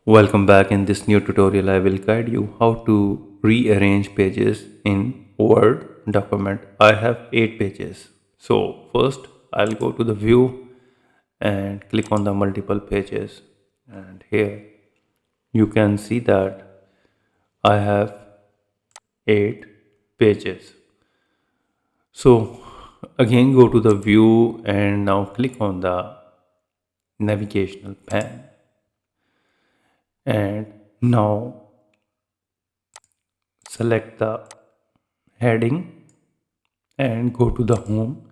Welcome back. In this new tutorial, I will guide you how to rearrange pages in Word document. I have 8 pages. So first I'll go to the view and click on the multiple pages. And here you can see that I have 8 pages. So again go to the view and now click on the navigational pane. And now select the heading and go to the home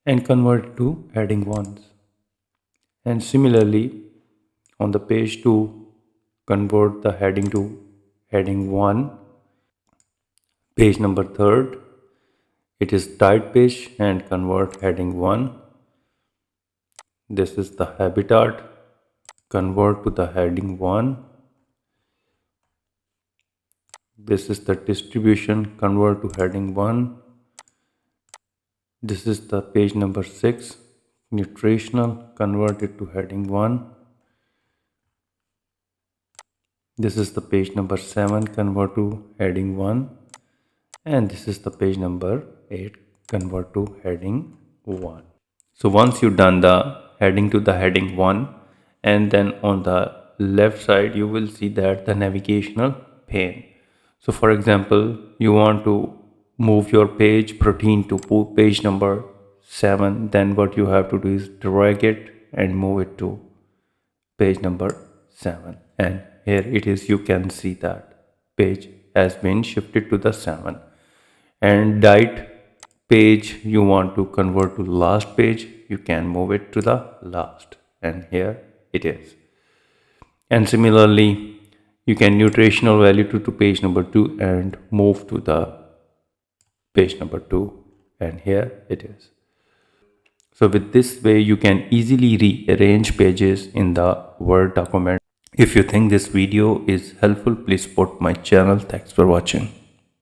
and convert to heading 1. And similarly on the page 2 convert the heading to heading 1. Page number 3rd, it is diet page and convert heading 1. This is the habitat, convert to the heading 1. This is the distribution, convert to heading 1. This is the page number 6, nutritional, convert it to heading 1. This is the page number 7, convert to heading 1. And this is the page number 8, convert to heading 1. So once you've done the heading to the heading 1, and then on the left side you will see that the navigational pane. So for example, you want to move your page protein to page number 7, then what you have to do is drag it and move it to page number 7, and here it is. You can see that page has been shifted to the 7. And diet page you want to convert to last page, you can move it to the last, and here it is. And similarly you can nutritional value to page number 2 and move to the page number 2, and here it is. So with this way you can easily rearrange pages in the Word document. If you think this video is helpful, please support my channel. Thanks for watching.